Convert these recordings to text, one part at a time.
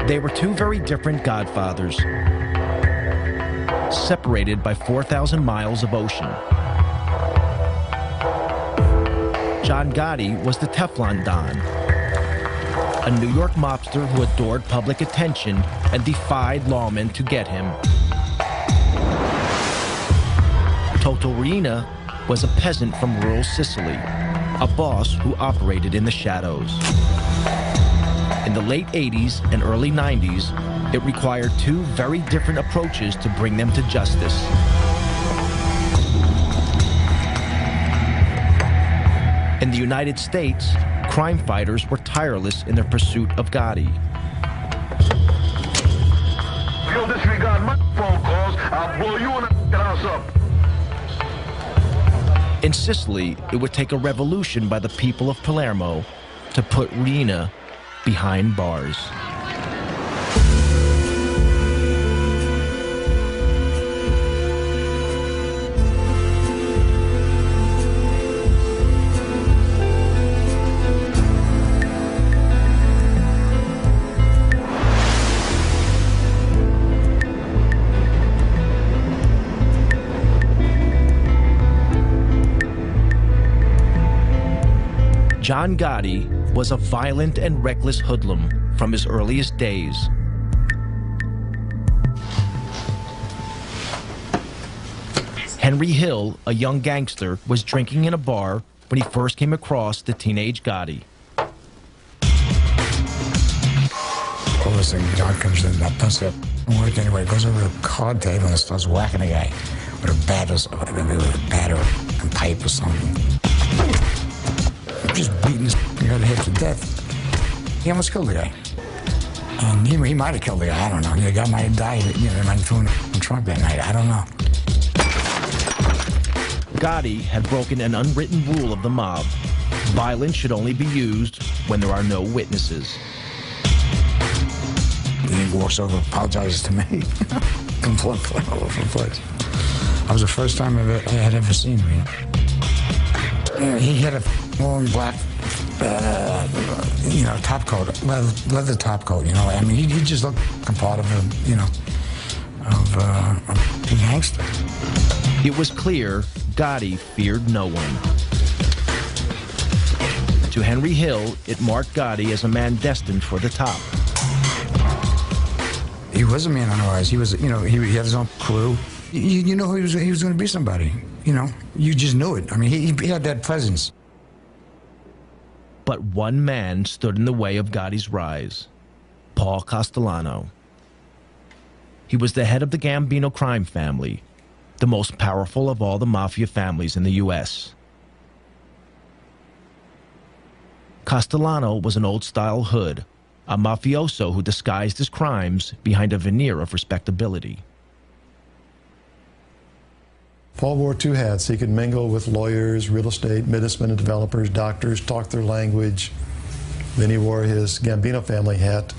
They were two very different godfathers, separated by 4,000 miles of ocean. John Gotti was the Teflon Don, a New York mobster who adored public attention and defied lawmen to get him. Toto Riina was a peasant from rural Sicily, a boss who operated in the shadows. In the late 80s and early 90s, it required two very different approaches to bring them to justice. In the United States, crime fighters were tireless in their pursuit of Gotti. If you don't disregard my phone calls, I'll blow you and the house up. In Sicily, it would take a revolution by the people of Palermo to put Riina behind bars. John Gotti was a violent and reckless hoodlum from his earliest days. Henry Hill, a young gangster, was drinking in a bar when he first came across the teenage Gotti. All of a sudden, John comes in, that doesn't work anyway, goes over to the card table and starts whacking the guy with a bat or a pipe or something. Just beating his head to death. He almost killed the guy. And he might have killed the guy, I don't know. The guy might have died, they might have thrown him in the trunk that night, I don't know. Gotti had broken an unwritten rule of the mob. Violence should only be used when there are no witnesses. He walks over, apologizes to me. Completely all over the place. That was the first time I had ever seen him. He had a long black, top coat, leather top coat, I mean, he just looked like a part of a gangster. It was clear Gotti feared no one. To Henry Hill, it marked Gotti as a man destined for the top. He was a man on the rise. He was, he had his own crew. You know he was going to be somebody. You just knew it. I mean, he had that presence. But one man stood in the way of Gotti's rise: Paul Castellano. He was the head of the Gambino crime family, the most powerful of all the mafia families in the U.S. Castellano was an old-style hood, a mafioso who disguised his crimes behind a veneer of respectability. Paul wore two hats. He could mingle with lawyers, real estate, businessmen and developers, doctors, talk their language. Then he wore his Gambino family hat,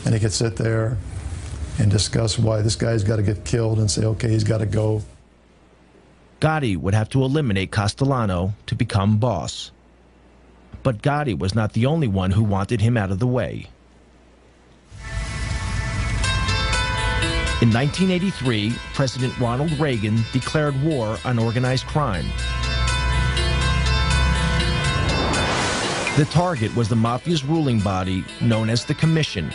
and he could sit there and discuss why this guy's got to get killed and say, okay, he's got to go. Gotti would have to eliminate Castellano to become boss. But Gotti was not the only one who wanted him out of the way. In 1983, President Ronald Reagan declared war on organized crime. The target was the Mafia's ruling body, known as the Commission.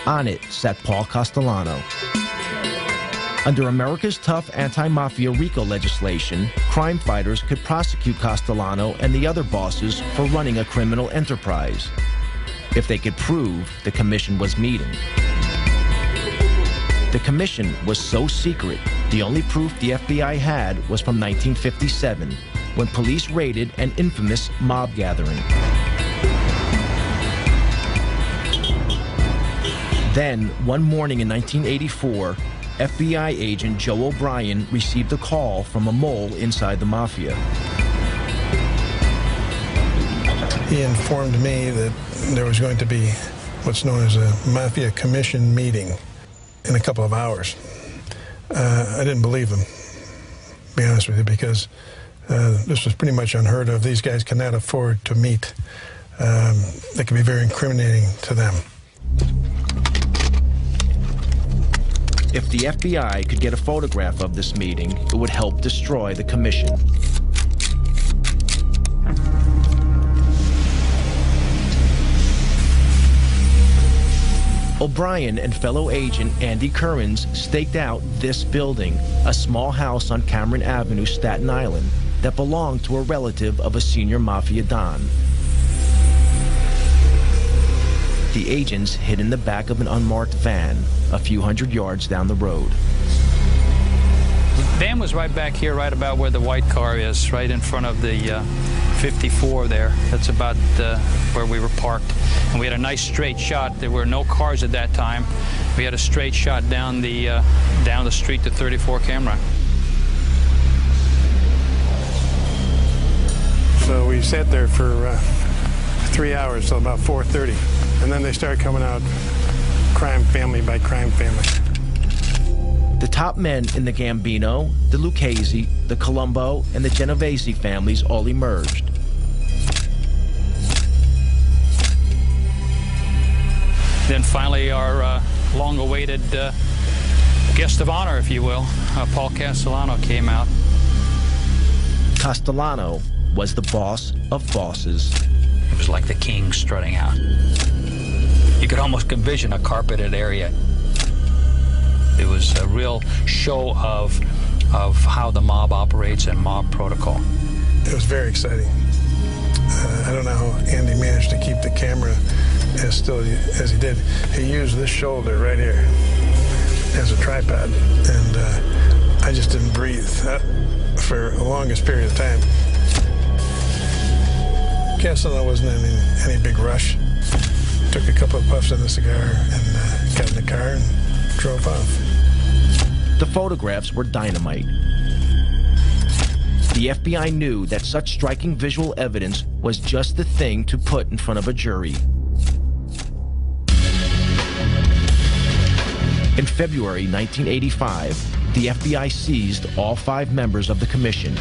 On it sat Paul Castellano. Under America's tough anti-Mafia RICO legislation, crime fighters could prosecute Castellano and the other bosses for running a criminal enterprise, if they could prove the Commission was meeting. The Commission was so secret, the only proof the FBI had was from 1957, when police raided an infamous mob gathering. Then, one morning in 1984, FBI agent Joe O'Brien received a call from a mole inside the Mafia. He informed me that there was going to be what's known as a Mafia Commission meeting in a couple of hours. I didn't believe him, to be honest with you, because this was pretty much unheard of. These guys cannot afford to meet. That could be very incriminating to them. If the FBI could get a photograph of this meeting, it would help destroy the commission. O'Brien and fellow agent Andy Currens staked out this building, a small house on Cameron Avenue, Staten Island, that belonged to a relative of a senior Mafia Don. The agents hid in the back of an unmarked van, a few hundred yards down the road. The van was right back here, right about where the white car is, right in front of the 54 there. That's about where we were parked. And we had a nice straight shot. There were no cars at that time. We had a straight shot down the street to 34 camera. So we sat there for 3 hours till about 4:30. And then they started coming out crime family by crime family. The top men in the Gambino, the Lucchese, the Colombo, and the Genovese families all emerged. Then finally our long-awaited guest of honor, if you will, Paul Castellano, came out. Castellano was the boss of bosses. It was like the king strutting out. You could almost envision a carpeted area. It was a real show of how the mob operates and mob protocol. It was very exciting. I don't know how Andy managed to keep the camera as still as he did. He used this shoulder right here as a tripod, and I just didn't breathe for the longest period of time. Castellano wasn't in any big rush. Took a couple of puffs on the cigar and got in the car and drove off. The photographs were dynamite. The FBI knew that such striking visual evidence was just the thing to put in front of a jury. In February 1985, the FBI seized all 5 members of the commission.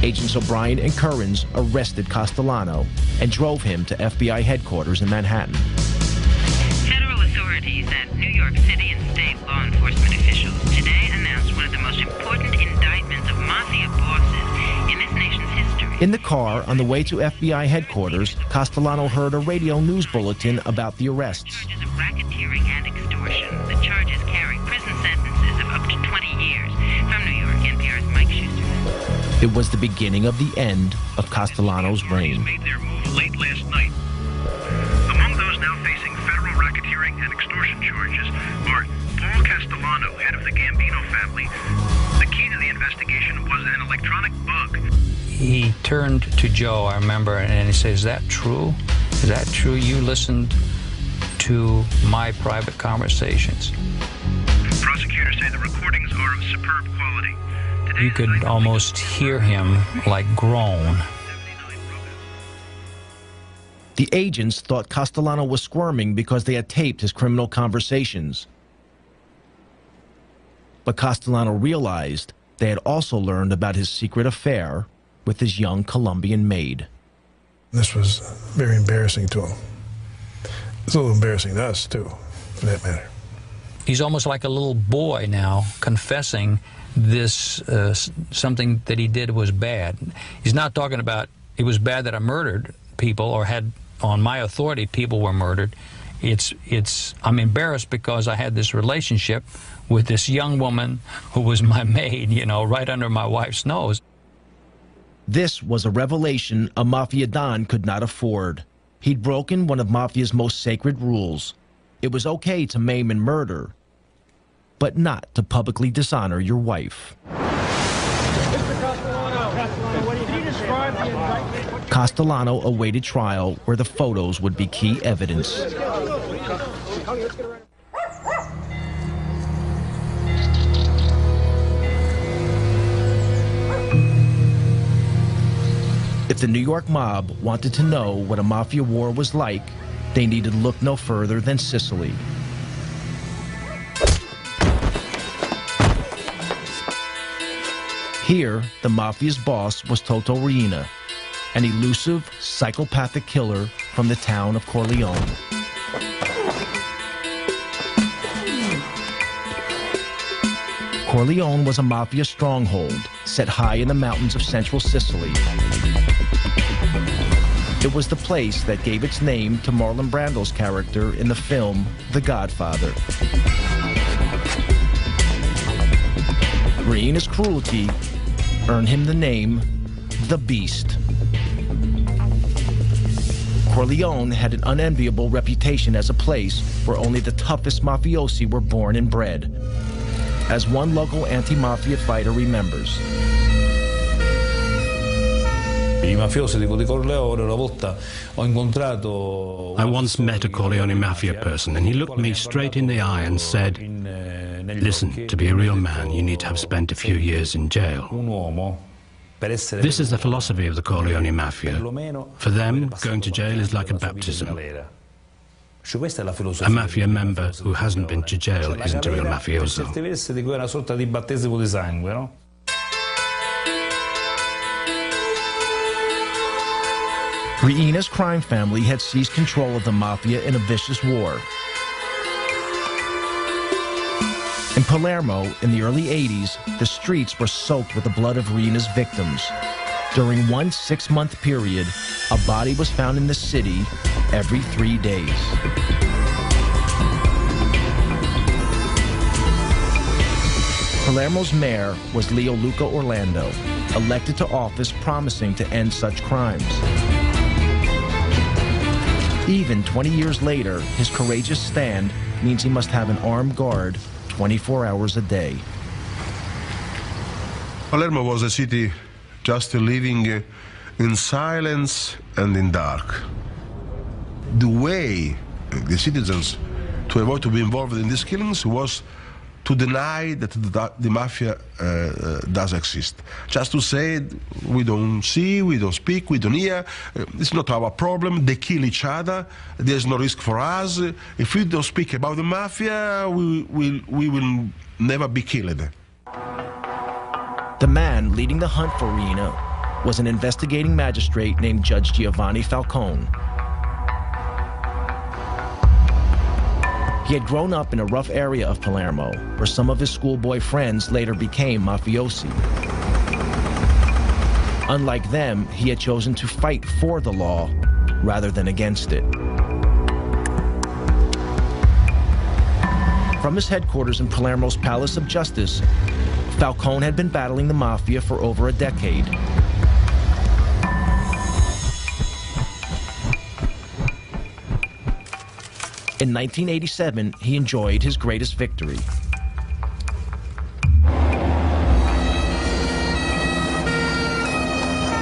Agents O'Brien and Currens arrested Castellano and drove him to FBI headquarters in Manhattan. Federal authorities and New York City and state law enforcement officials today announced one of the most important indictments of Mafia bosses in this nation's history. In the car on the way to FBI headquarters, Castellano heard a radio news bulletin about the arrests. Charges of racketeering and extortion. The charges carry prison sentences of up to 20 years. From New York, NPR's Mike Schuster. It was the beginning of the end of Castellano's reign. Made their move late last night. Among those now facing federal racketeering and extortion charges are Paul Castellano, head of the Gambino family. The key to the investigation was an electronic bug. He turned to Joe, I remember, and he said, "Is that true? Is that true? You listened to my private conversations." Prosecutors say the recordings are of superb quality. You could almost hear him like groan. The agents thought Castellano was squirming because they had taped his criminal conversations. But Castellano realized they had also learned about his secret affair with his young Colombian maid. This was very embarrassing to him. It's a little embarrassing to us, too, for that matter. He's almost like a little boy now, confessing this, something that he did was bad. He's not talking about it was bad that I murdered people or had, on my authority, people were murdered. I'm embarrassed because I had this relationship with this young woman who was my maid, you know, right under my wife's nose. This was a revelation a Mafia Don could not afford. He'd broken one of Mafia's most sacred rules. It was okay to maim and murder, but not to publicly dishonor your wife. Castellano awaited trial where the photos would be key evidence. If the New York mob wanted to know what a Mafia war was like, they needed look no further than Sicily. Here, the Mafia's boss was Toto Riina, an elusive, psychopathic killer from the town of Corleone. Corleone was a mafia stronghold set high in the mountains of central Sicily. It was the place that gave its name to Marlon Brando's character in the film The Godfather. Riina's cruelty earned him the name The Beast. Corleone had an unenviable reputation as a place where only the toughest mafiosi were born and bred, as one local anti-mafia fighter remembers. I once met a Corleone mafia person, and he looked me straight in the eye and said, "Listen, to be a real man, you need to have spent a few years in jail." This is the philosophy of the Corleone mafia. For them, going to jail is like a baptism. A mafia member who hasn't been to jail isn't a real mafioso. Riina's crime family had seized control of the mafia in a vicious war. In Palermo, in the early 80s, the streets were soaked with the blood of Riina's victims. During one 6-month period, a body was found in the city every 3 days. Palermo's mayor was Leo Luca Orlando, elected to office promising to end such crimes. Even 20 years later, his courageous stand means he must have an armed guard 24 hours a day. Palermo was a city just living in silence and in dark. The way the citizens to avoid to be involved in these killings was to deny that the mafia does exist. Just to say, we don't see, we don't speak, we don't hear, it's not our problem, they kill each other, there's no risk for us. If we don't speak about the mafia, we will never be killed. The man leading the hunt for Riina was an investigating magistrate named Judge Giovanni Falcone. He had grown up in a rough area of Palermo, where some of his schoolboy friends later became mafiosi. Unlike them, he had chosen to fight for the law rather than against it. From his headquarters in Palermo's Palace of Justice, Falcone had been battling the mafia for over a decade. In 1987, he enjoyed his greatest victory.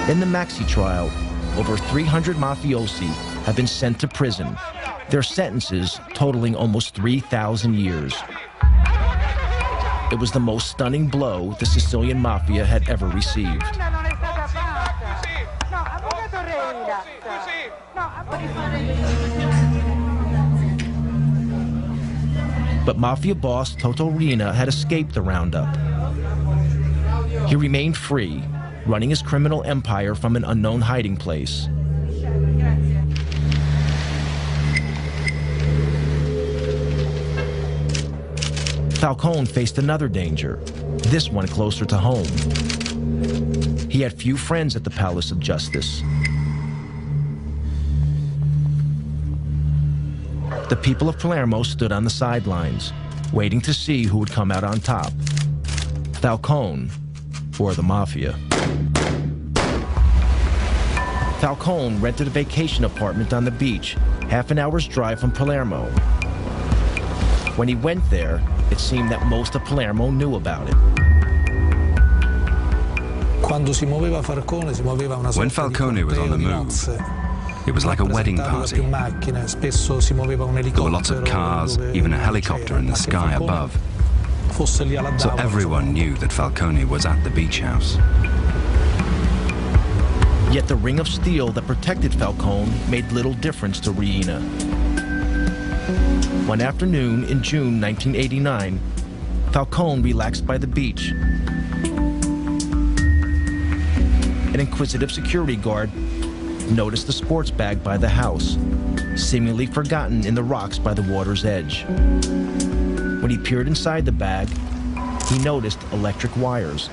In the Maxi trial, over 300 mafiosi have been sent to prison, their sentences totaling almost 3,000 years. It was the most stunning blow the Sicilian mafia had ever received. But mafia boss Toto Riina had escaped the roundup. He remained free, running his criminal empire from an unknown hiding place. Falcone faced another danger, this one closer to home. He had few friends at the Palace of Justice. The people of Palermo stood on the sidelines, waiting to see who would come out on top, Falcone or the Mafia. Falcone rented a vacation apartment on the beach, half an hour's drive from Palermo. When he went there, it seemed that most of Palermo knew about it. When Falcone was on the move, it was like a wedding party. There were lots of cars, even a helicopter in the sky above. So everyone knew that Falcone was at the beach house. Yet the ring of steel that protected Falcone made little difference to Riina. One afternoon in June 1989, Falcone relaxed by the beach. An inquisitive security guard noticed the sports bag by the house, seemingly forgotten in the rocks by the water's edge. When he peered inside the bag, he noticed electric wires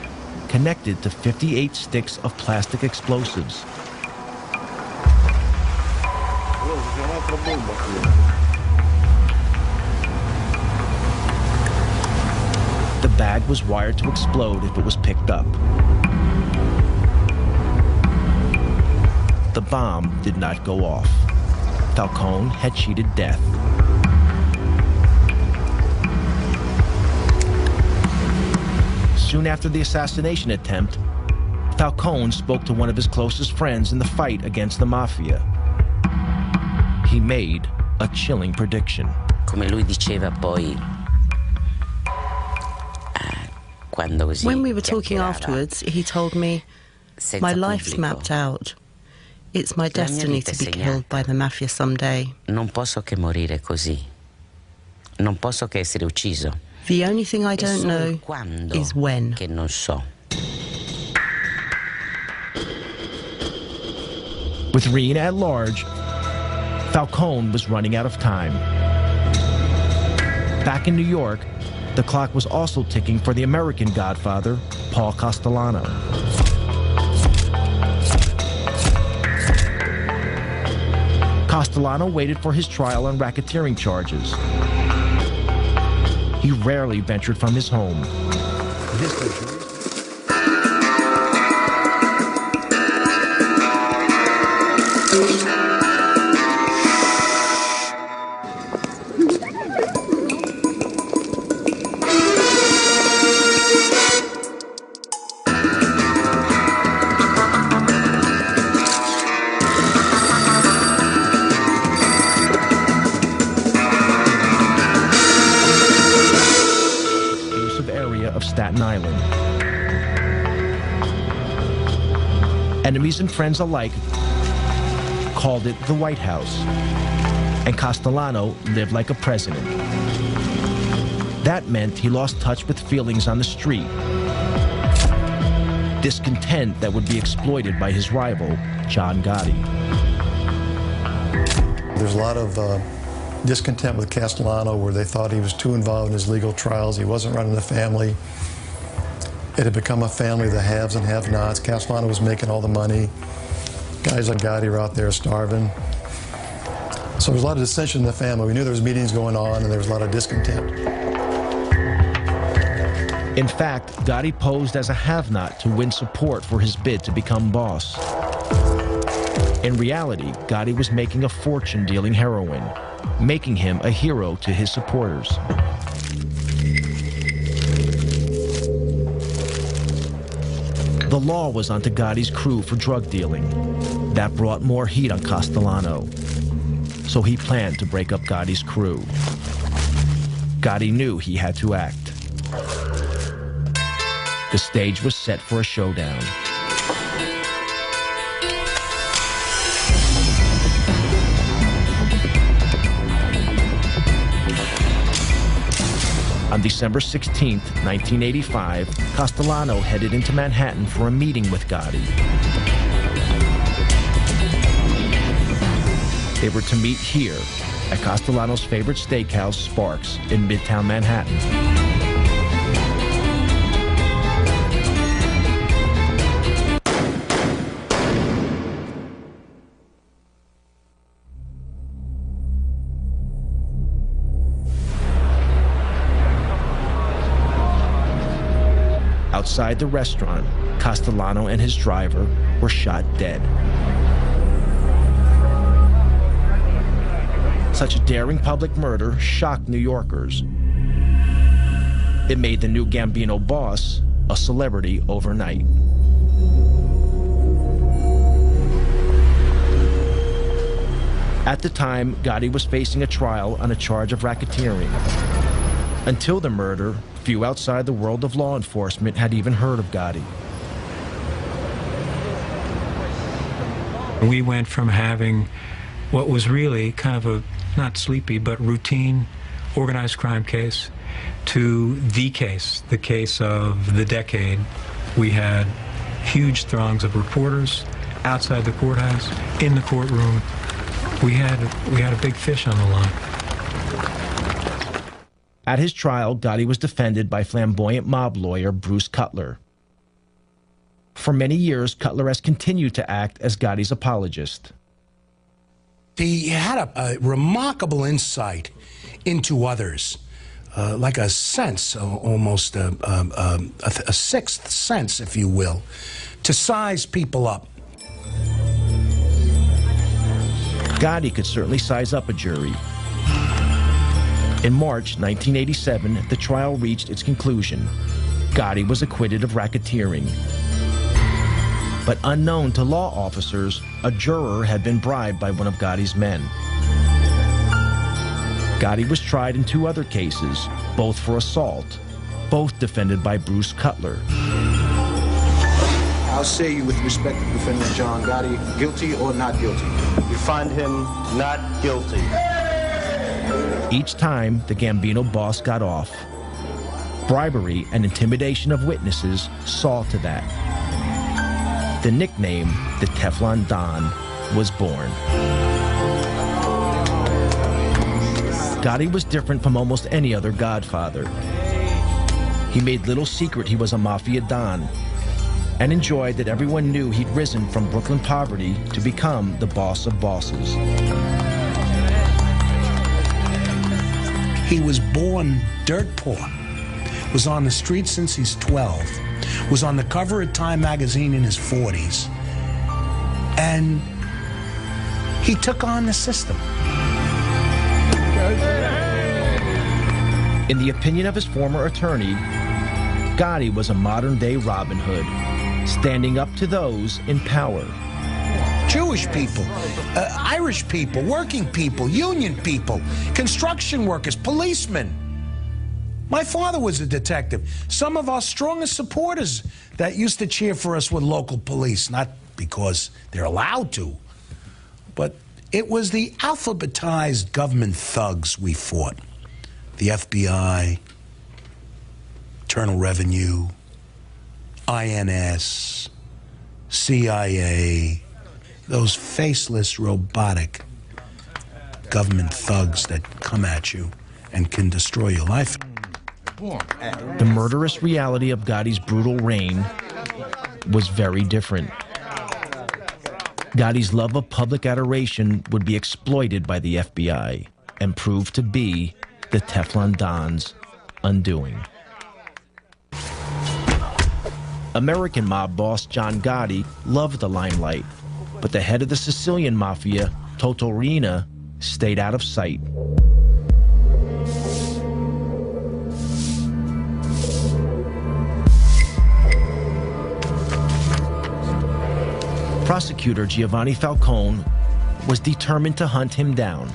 connected to 58 sticks of plastic explosives. The bag was wired to explode if it was picked up. The bomb did not go off. Falcone had cheated death. Soon after the assassination attempt, Falcone spoke to one of his closest friends in the fight against the Mafia. He made a chilling prediction. Come lui diceva poi, when we were talking afterwards, he told me, "My life's mapped out. It's my destiny to be killed by the Mafia someday. Non posso che morire così. Non posso che essere ucciso. The only thing I don't know is when." Che non so. With Reen at large, Falcone was running out of time. Back in New York, the clock was also ticking for the American Godfather, Paul Castellano. Castellano waited for his trial on racketeering charges. He rarely ventured from his home. Staten Island. Enemies and friends alike called it the White House, and Castellano lived like a president. That meant he lost touch with feelings on the street, discontent that would be exploited by his rival, John Gotti. There's a lot of discontent with Castellano, where they thought he was too involved in his legal trials. He wasn't running the family. It had become a family of the haves and have-nots. Castellano was making all the money. Guys like Gotti were out there starving. So there was a lot of dissension in the family. We knew there was meetings going on, and there was a lot of discontent. In fact, Gotti posed as a have-not to win support for his bid to become boss. In reality, Gotti was making a fortune dealing heroin, making him a hero to his supporters. The law was onto Gotti's crew for drug dealing. That brought more heat on Castellano. So he planned to break up Gotti's crew. Gotti knew he had to act. The stage was set for a showdown. On December 16, 1985, Castellano headed into Manhattan for a meeting with Gotti. They were to meet here at Castellano's favorite steakhouse, Sparks, in Midtown Manhattan. Outside the restaurant, Castellano and his driver were shot dead. Such a daring public murder shocked New Yorkers. It made the new Gambino boss a celebrity overnight. At the time, Gotti was facing a trial on a charge of racketeering. Until the murder, few outside the world of law enforcement had even heard of Gotti. We went from having what was really kind of a, not sleepy, but routine organized crime case to the case of the decade. We had huge throngs of reporters outside the courthouse, in the courtroom. We had a big fish on the line. At his trial, Gotti was defended by flamboyant mob lawyer Bruce Cutler. For many years, Cutler has continued to act as Gotti's apologist. He had a remarkable insight into others, like a sense, almost a sixth sense, if you will, to size people up. Gotti could certainly size up a jury. In March 1987, the trial reached its conclusion. Gotti was acquitted of racketeering. But unknown to law officers, a juror had been bribed by one of Gotti's men. Gotti was tried in 2 other cases, both for assault, both defended by Bruce Cutler. I'll say you with respect to defendant John Gotti, guilty or not guilty? You find him not guilty. Each time, the Gambino boss got off. Bribery and intimidation of witnesses saw to that. The nickname, the Teflon Don, was born. Gotti was different from almost any other Godfather. He made little secret he was a Mafia Don, and enjoyed that everyone knew he'd risen from Brooklyn poverty to become the boss of bosses. He was born dirt poor, was on the street since he's 12, was on the cover of Time magazine in his 40s, and he took on the system. In the opinion of his former attorney, Gotti was a modern-day Robin Hood, standing up to those in power. Jewish people, Irish people, working people, union people, construction workers, policemen. My father was a detective. Some of our strongest supporters that used to cheer for us were local police, not because they're allowed to, but it was the alphabetized government thugs we fought. The FBI, Internal Revenue, INS, CIA, those faceless, robotic government thugs that come at you and can destroy your life. The murderous reality of Gotti's brutal reign was very different. Gotti's love of public adoration would be exploited by the FBI and prove to be the Teflon Don's undoing. American mob boss John Gotti loved the limelight, but the head of the Sicilian Mafia, Toto Riina, stayed out of sight. Prosecutor Giovanni Falcone was determined to hunt him down.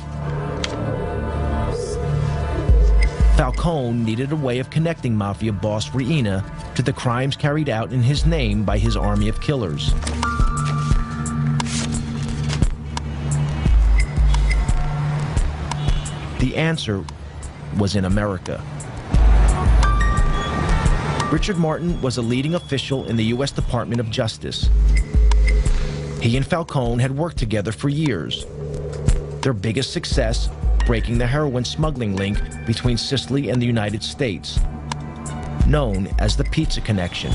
Falcone needed a way of connecting Mafia boss Riina to the crimes carried out in his name by his army of killers. The answer was in America. Richard Martin was a leading official in the U.S. Department of Justice. He and Falcone had worked together for years. Their biggest success, breaking the heroin smuggling link between Sicily and the United States, known as the Pizza Connection.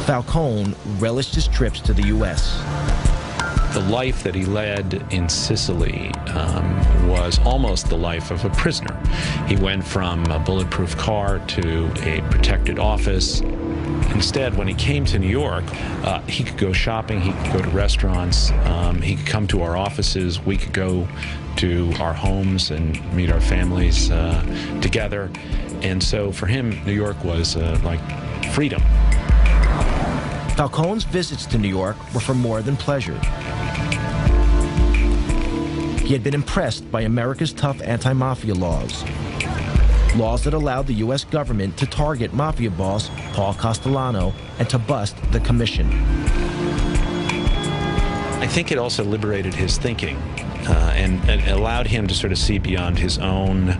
Falcone relished his trips to the U.S. The life that he led in Sicily was almost the life of a prisoner. He went from a bulletproof car to a protected office. Instead, when he came to New York, he could go shopping, he could go to restaurants, he could come to our offices, we could go to our homes and meet our families together. And so for him, New York was like freedom. Falcone's visits to New York were for more than pleasure. He had been impressed by America's tough anti-mafia laws. Laws that allowed the U.S. government to target Mafia boss Paul Castellano and to bust the commission. I think it also liberated his thinking and allowed him to sort of see beyond his own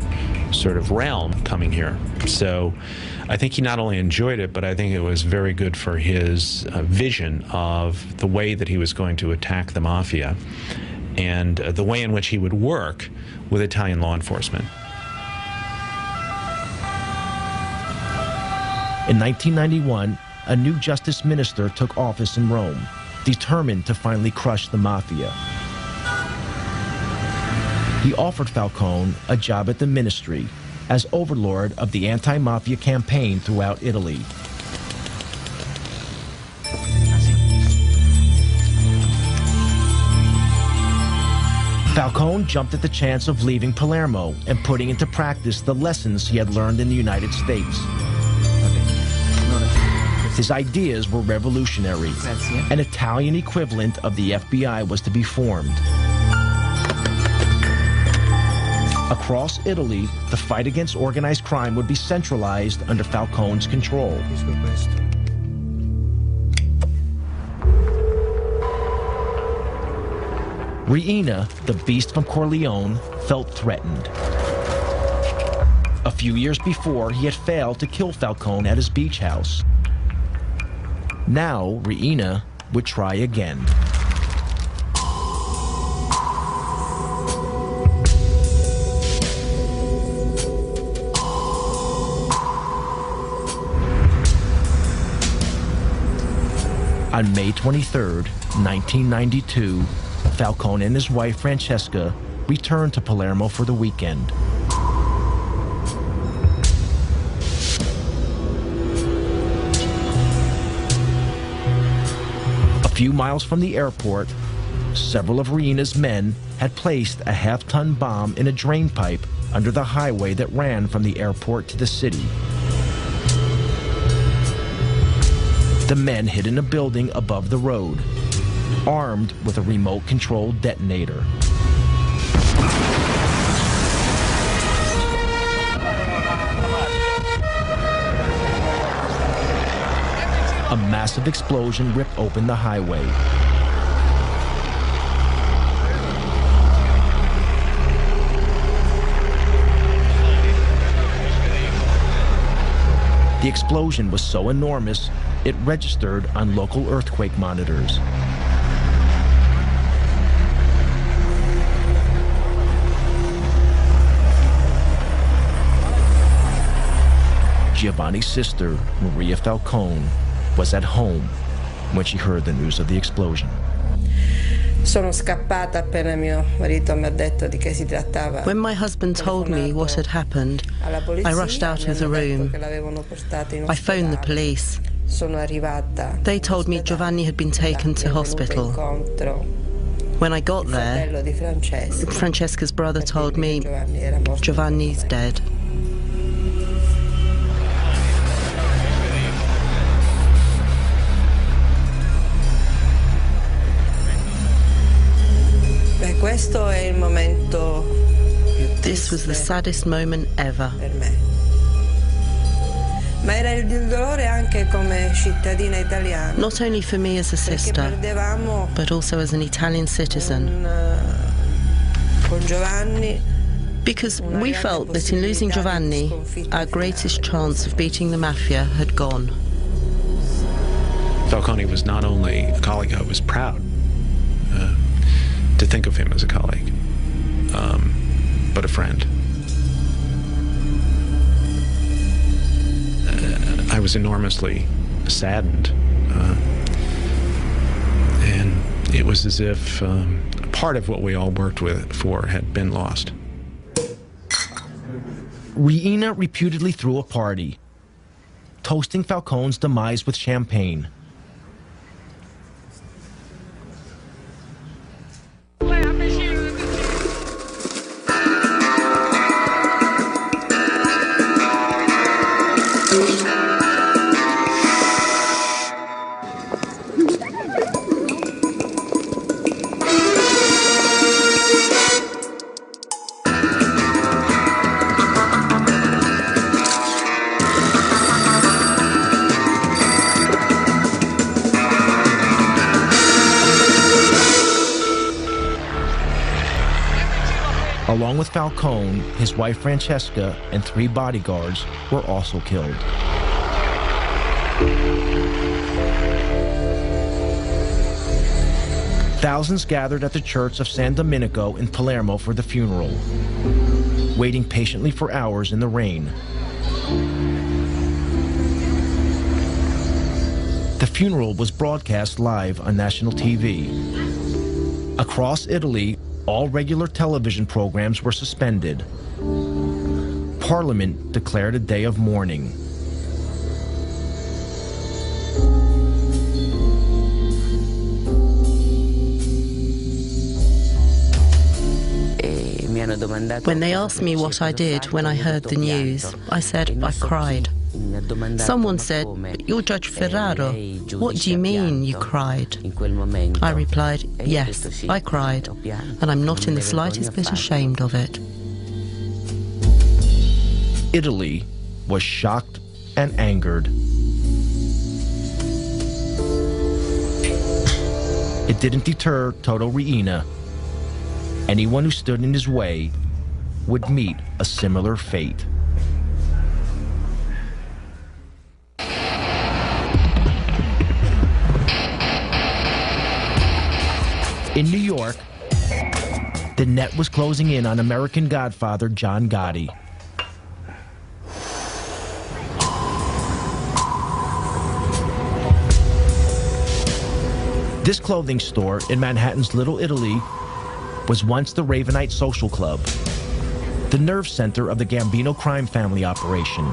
sort of realm coming here. So I think he not only enjoyed it, but I think it was very good for his vision of the way that he was going to attack the Mafia and the way in which he would work with Italian law enforcement. In 1991, a new justice minister took office in Rome, determined to finally crush the Mafia. He offered Falcone a job at the ministry as overlord of the anti-mafia campaign throughout Italy. Falcone jumped at the chance of leaving Palermo and putting into practice the lessons he had learned in the United States. His ideas were revolutionary. An Italian equivalent of the FBI was to be formed. Across Italy, the fight against organized crime would be centralized under Falcone's control. Riina, the beast from Corleone, felt threatened. A few years before, he had failed to kill Falcone at his beach house. Now, Riina would try again. On May 23, 1992, Falcone and his wife Francesca returned to Palermo for the weekend. A few miles from the airport, several of Riina's men had placed a half-ton bomb in a drain pipe under the highway that ran from the airport to the city. The men hid in a building above the road, armed with a remote-controlled detonator. A massive explosion ripped open the highway. The explosion was so enormous, it registered on local earthquake monitors. Giovanni's sister, Maria Falcone, was at home when she heard the news of the explosion. When my husband told me what had happened, I rushed out of the room. I phoned the police. They told me Giovanni had been taken to hospital. When I got there, Francesca's brother told me Giovanni's dead. This was the saddest moment ever. Not only for me as a sister, but also as an Italian citizen. Because we felt that in losing Giovanni, our greatest chance of beating the Mafia had gone. Falcone was not only a colleague, I was proud to think of him as a colleague, but a friend. I was enormously saddened, and it was as if part of what we all worked for had been lost. Riina reputedly threw a party, toasting Falcone's demise with champagne. Along with Falcone, his wife Francesca and 3 bodyguards were also killed. Thousands gathered at the church of San Domenico in Palermo for the funeral, waiting patiently for hours in the rain. The funeral was broadcast live on national TV. Across Italy, all regular television programs were suspended. Parliament declared a day of mourning. When they asked me what I did when I heard the news, I said I cried. Someone said, "You're Judge Ferraro. What do you mean you cried?" I replied, "Yes, I cried, and I'm not in the slightest bit ashamed of it." Italy was shocked and angered. It didn't deter Toto Riina. Anyone who stood in his way would meet a similar fate. In New York, the net was closing in on American Godfather John Gotti. This clothing store in Manhattan's Little Italy was once the Ravenite Social Club, the nerve center of the Gambino crime family operation.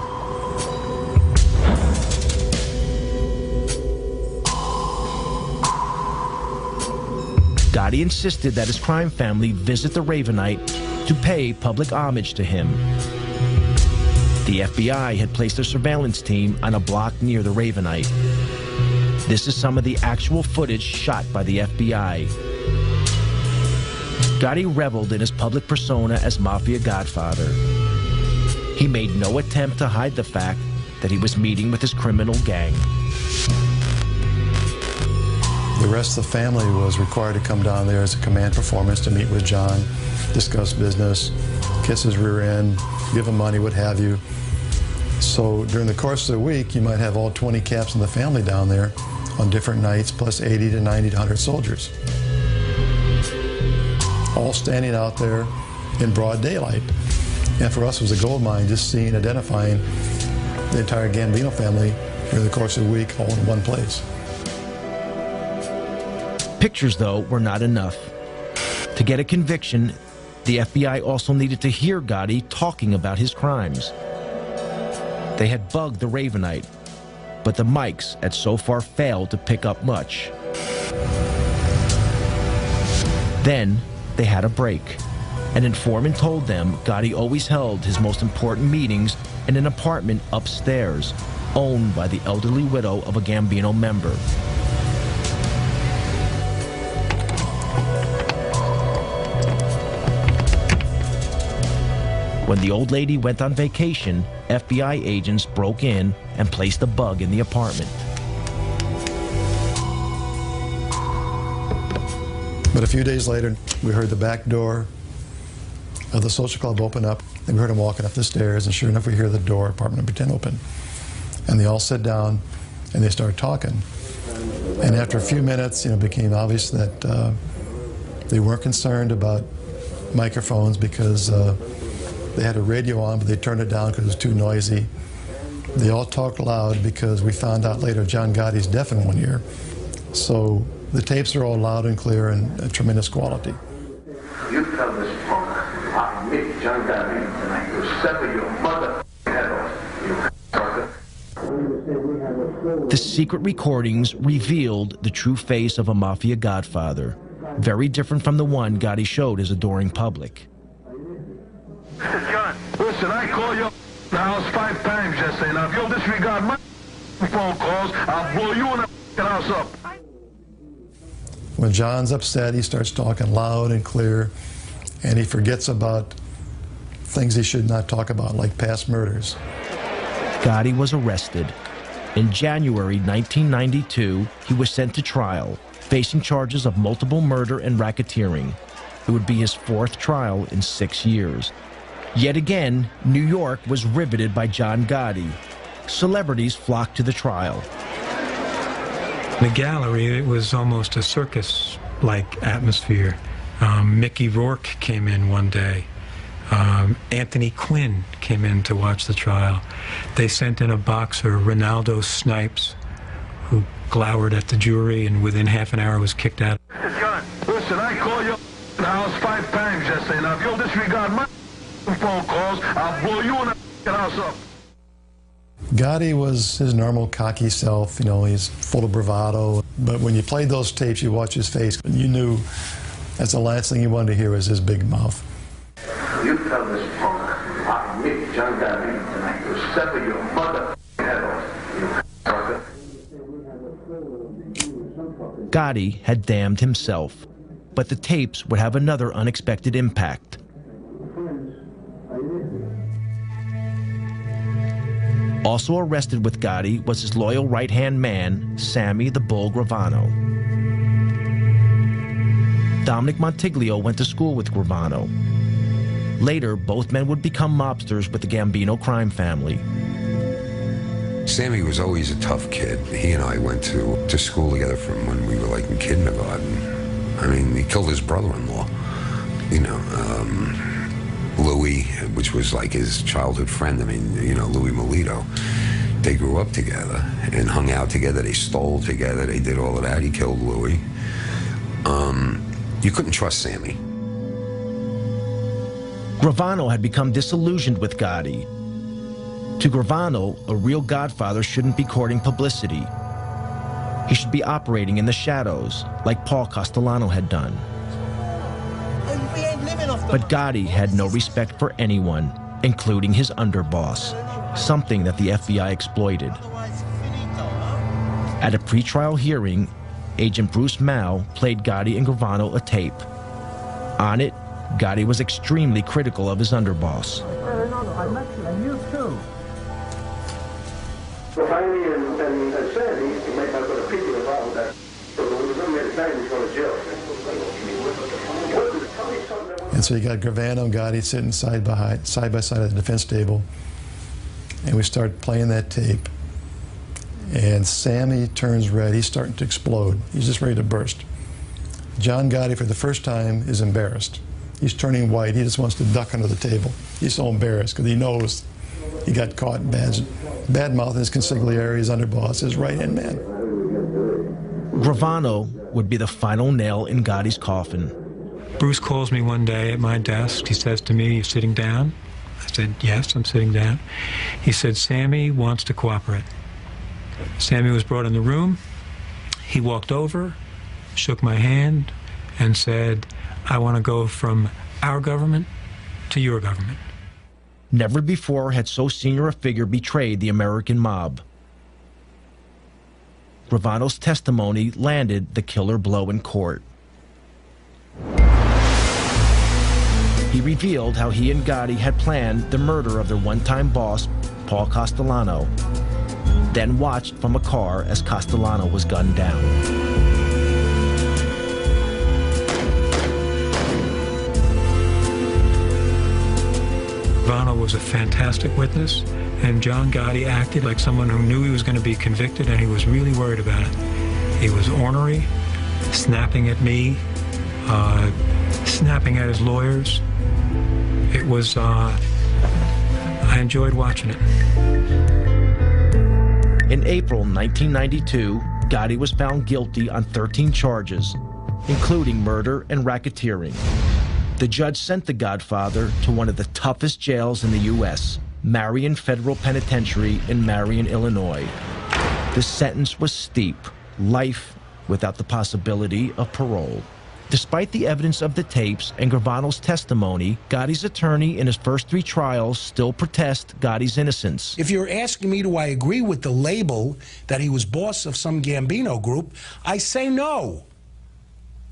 Gotti insisted that his crime family visit the Ravenite to pay public homage to him. The FBI had placed a surveillance team on a block near the Ravenite. This is some of the actual footage shot by the FBI. Gotti reveled in his public persona as Mafia Godfather. He made no attempt to hide the fact that he was meeting with his criminal gang. The rest of the family was required to come down there as a command performance to meet with John, discuss business, kiss his rear end, give him money, what have you. So during the course of the week, you might have all 20 caps in the family down there on different nights, plus 80 to 90 to 100 soldiers. All standing out there in broad daylight. And for us, it was a gold mine, just seeing, identifying the entire Gambino family during the course of the week, all in one place. Pictures, though, were not enough. To get a conviction, the FBI also needed to hear Gotti talking about his crimes. They had bugged the Ravenite, but the mics had so far failed to pick up much. Then they had a break. An informant told them Gotti always held his most important meetings in an apartment upstairs, owned by the elderly widow of a Gambino member. When the old lady went on vacation, FBI agents broke in and placed a bug in the apartment. But a few days later, we heard the back door of the social club open up, and we heard him walking up the stairs, and sure enough, we hear the door, apartment number 10, open. And they all sit down, and they start talking. And after a few minutes, it became obvious that they weren't concerned about microphones because they had a radio on, but they turned it down because it was too noisy. They all talked loud because we found out later John Gotti's deaf in one ear. So the tapes are all loud and clear and tremendous quality. You tell this punk, I meet John Gotti, and I will sever your mother head off, you sucker. The secret recordings revealed the true face of a Mafia Godfather, very different from the one Gotti showed his adoring public. John, listen, I called your house 5 times yesterday. Now, if you'll disregard my phone calls, I'll blow you and the house up. When John's upset, he starts talking loud and clear, and he forgets about things he should not talk about, like past murders. Gotti was arrested. In January 1992, he was sent to trial, facing charges of multiple murder and racketeering. It would be his 4th trial in 6 years. Yet again, New York was riveted by John Gotti. Celebrities flocked to the trial. The gallery, it was almost a circus-like atmosphere. Mickey Rourke came in one day. Anthony Quinn came in to watch the trial. They sent in a boxer, Ronaldo Snipes, who glowered at the jury and within half an hour was kicked out. John, listen, I called your house 5 times yesterday. Now, if you'll disregard my phone calls, I'll blow you in the house up. Gotti was his normal cocky self, you know, he's full of bravado. But when you played those tapes, you watch his face, and you knew that's the last thing you wanted to hear was his big mouth. You tell this punk, I meet John Gotti tonight to sever your mother head off, you sucker. Gotti had damned himself, but the tapes would have another unexpected impact. Also arrested with Gotti was his loyal right-hand man, Sammy the Bull Gravano. Dominic Montiglio went to school with Gravano. Later, both men would become mobsters with the Gambino crime family. Sammy was always a tough kid. He and I went to school together from when we were like in kindergarten. I mean, he killed his brother-in-law, you know, Louis, which was like his childhood friend. I mean, you know, Louis Melito. They grew up together and hung out together. They stole together. They did all of that. He killed Louis. You couldn't trust Sammy. Gravano had become disillusioned with Gotti. To Gravano, a real Godfather shouldn't be courting publicity. He should be operating in the shadows, like Paul Castellano had done. But Gotti had no respect for anyone, including his underboss, something that the FBI exploited. At a pretrial hearing, Agent Bruce Mao played Gotti and Gravano a tape. On it, Gotti was extremely critical of his underboss. I met you, and you too. So finally, and said he might not go to people about that. So when he was going to time, he's going to jail. And so you got Gravano and Gotti sitting side by side at the defense table, and we start playing that tape. And Sammy turns red. He's starting to explode. He's just ready to burst. John Gotti, for the first time, is embarrassed. He's turning white. He just wants to duck under the table. He's so embarrassed because he knows he got caught bad mouthing his consigliere, his underboss, his right-hand man. Gravano would be the final nail in Gotti's coffin. Bruce calls me one day at my desk. He says to me, "You sitting down?" I said, "Yes, I'm sitting down." He said, "Sammy wants to cooperate." Sammy was brought in the room. He walked over, shook my hand, and said, "I want to go from our government to your government." Never before had so senior a figure betrayed the American mob. Gravano's testimony landed the killer blow in court. He revealed how he and Gotti had planned the murder of their one-time boss, Paul Castellano, then watched from a car as Castellano was gunned down. Gravano was a fantastic witness, and John Gotti acted like someone who knew he was going to be convicted, and he was really worried about it. He was ornery, snapping at me, snapping at his lawyers. It was, I enjoyed watching it. In April 1992, Gotti was found guilty on 13 charges, including murder and racketeering. The judge sent the Godfather to one of the toughest jails in the U.S., Marion Federal Penitentiary in Marion, Illinois. The sentence was steep, life without the possibility of parole. Despite the evidence of the tapes and Gravano's testimony, Gotti's attorney in his first 3 trials still protest Gotti's innocence. If you're asking me, do I agree with the label that he was boss of some Gambino group, I say no.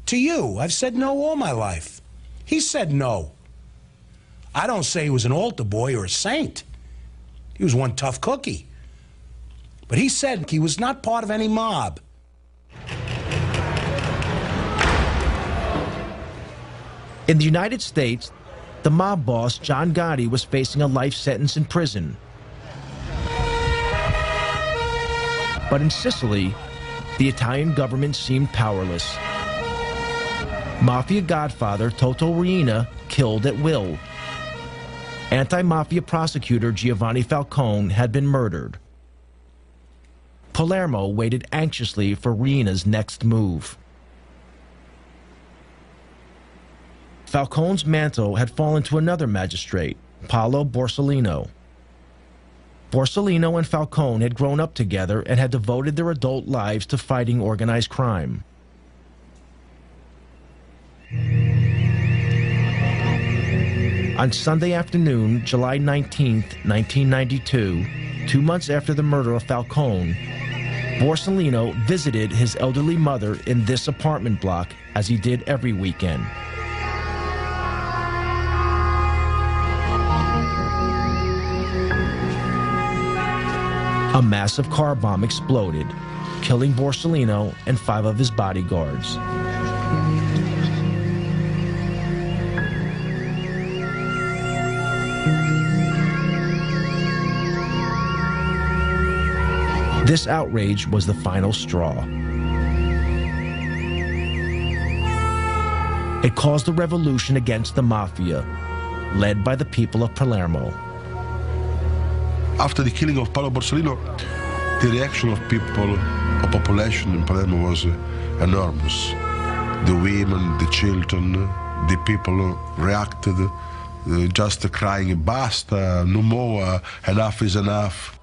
To you, I've said no all my life. He said no. I don't say he was an altar boy or a saint. He was one tough cookie. But he said he was not part of any mob. In the United States, the mob boss, John Gotti, was facing a life sentence in prison. But in Sicily, the Italian government seemed powerless. Mafia godfather Toto Riina killed at will. Anti-mafia prosecutor Giovanni Falcone had been murdered. Palermo waited anxiously for Riina's next move. Falcone's mantle had fallen to another magistrate, Paolo Borsellino. Borsellino and Falcone had grown up together and had devoted their adult lives to fighting organized crime. On Sunday afternoon, July 19, 1992, 2 months after the murder of Falcone, Borsellino visited his elderly mother in this apartment block, as he did every weekend. A massive car bomb exploded, killing Borsellino and 5 of his bodyguards. This outrage was the final straw. It caused a revolution against the Mafia, led by the people of Palermo. After the killing of Paolo Borsellino, the reaction of people, of population in Palermo was enormous. The women, the children, the people reacted just crying, "Basta, no more, enough is enough."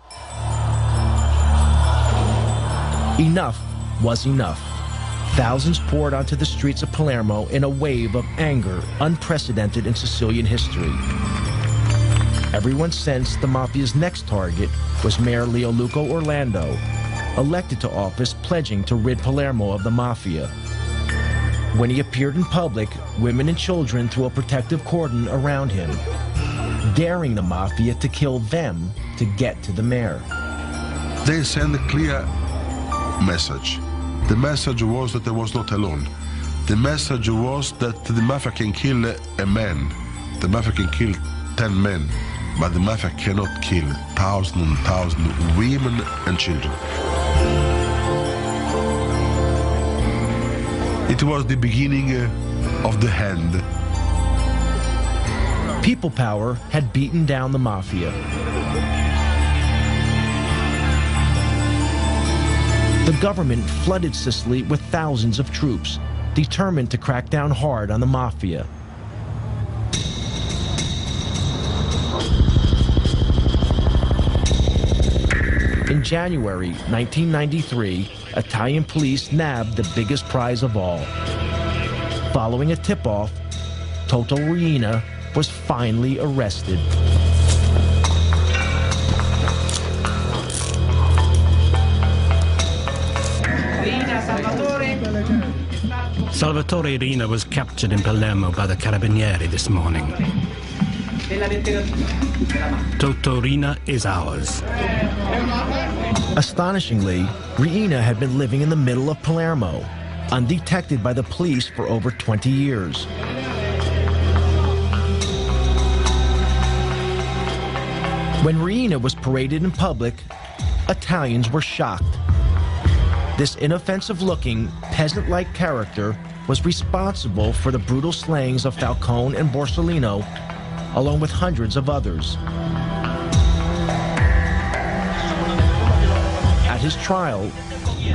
Enough was enough. Thousands poured onto the streets of Palermo in a wave of anger unprecedented in Sicilian history. Everyone sensed the Mafia's next target was Mayor Leoluco Orlando, elected to office pledging to rid Palermo of the Mafia. When he appeared in public, women and children threw a protective cordon around him, daring the Mafia to kill them to get to the mayor. They sent a clear message. The message was that I was not alone. The message was that the Mafia can kill a man. The Mafia can kill 10 men, but the Mafia cannot kill thousands and thousands of women and children. It was the beginning of the end. People power had beaten down the Mafia. The government flooded Sicily with thousands of troops, determined to crack down hard on the Mafia. In January 1993, Italian police nabbed the biggest prize of all. Following a tip-off, Toto Riina was finally arrested. Salvatore Riina was captured in Palermo by the Carabinieri this morning. Toto Riina is ours. Astonishingly, Riina had been living in the middle of Palermo, undetected by the police for over 20 years. When Riina was paraded in public, Italians were shocked. This inoffensive-looking, peasant-like character was responsible for the brutal slayings of Falcone and Borsellino, along with hundreds of others. At his trial,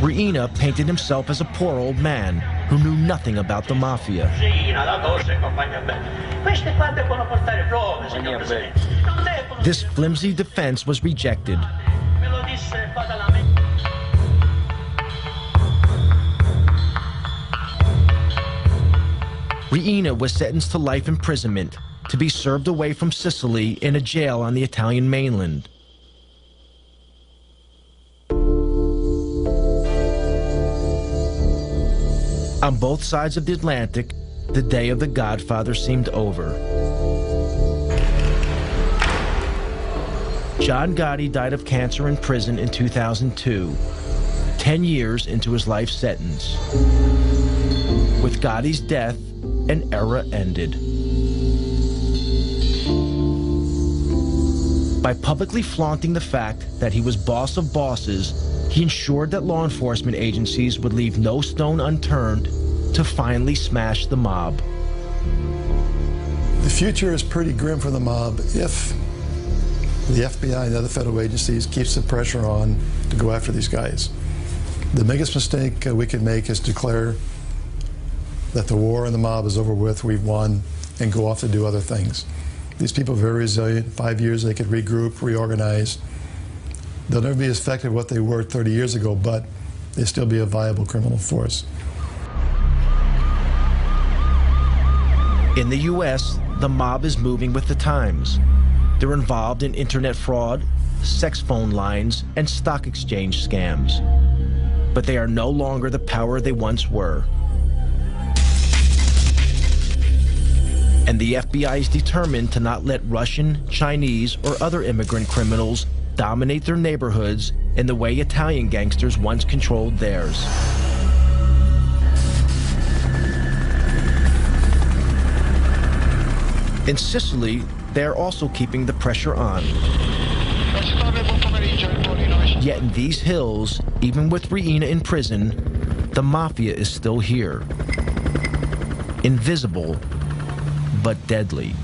Riina painted himself as a poor old man who knew nothing about the Mafia. This flimsy defense was rejected. Riina was sentenced to life imprisonment to be served away from Sicily in a jail on the Italian mainland. On both sides of the Atlantic, the day of the Godfather seemed over. John Gotti died of cancer in prison in 2002, 10 years into his life sentence. With Gotti's death, an era ended. By publicly flaunting the fact that he was boss of bosses, he ensured that law enforcement agencies would leave no stone unturned to finally smash the mob. The future is pretty grim for the mob if the FBI and other federal agencies keeps the pressure on to go after these guys. The biggest mistake we can make is declare that the war and the mob is over with, we've won, and go off to do other things. These people are very resilient. 5 years they could regroup, reorganize. They'll never be as effective what they were 30 years ago, but they still be a viable criminal force. In the U.S., the mob is moving with the times. They're involved in internet fraud, sex phone lines, and stock exchange scams. But they are no longer the power they once were. And the FBI is determined to not let Russian, Chinese, or other immigrant criminals dominate their neighborhoods in the way Italian gangsters once controlled theirs. In Sicily, they are also keeping the pressure on. Yet in these hills, even with Riina in prison, the Mafia is still here. Invisible, but deadly.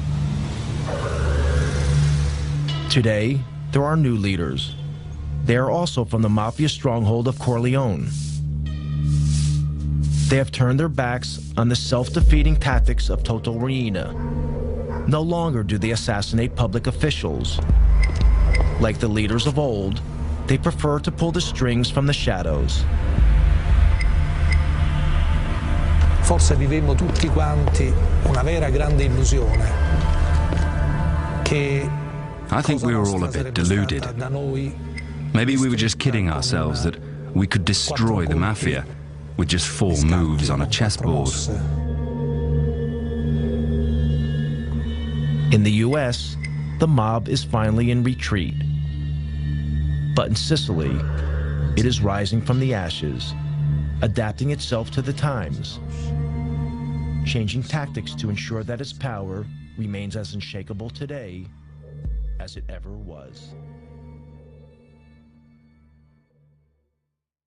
Today, there are new leaders. They are also from the Mafia stronghold of Corleone. They have turned their backs on the self-defeating tactics of Toto Riina. No longer do they assassinate public officials. Like the leaders of old, they prefer to pull the strings from the shadows. Forse vivemmo tutti quanti una vera grande illusione. I think we were all a bit deluded. Maybe we were just kidding ourselves that we could destroy the Mafia with just 4 moves on a chessboard. In the U.S., the mob is finally in retreat. But in Sicily, it is rising from the ashes, adapting itself to the times, changing tactics to ensure that its power remains as unshakable today as it ever was.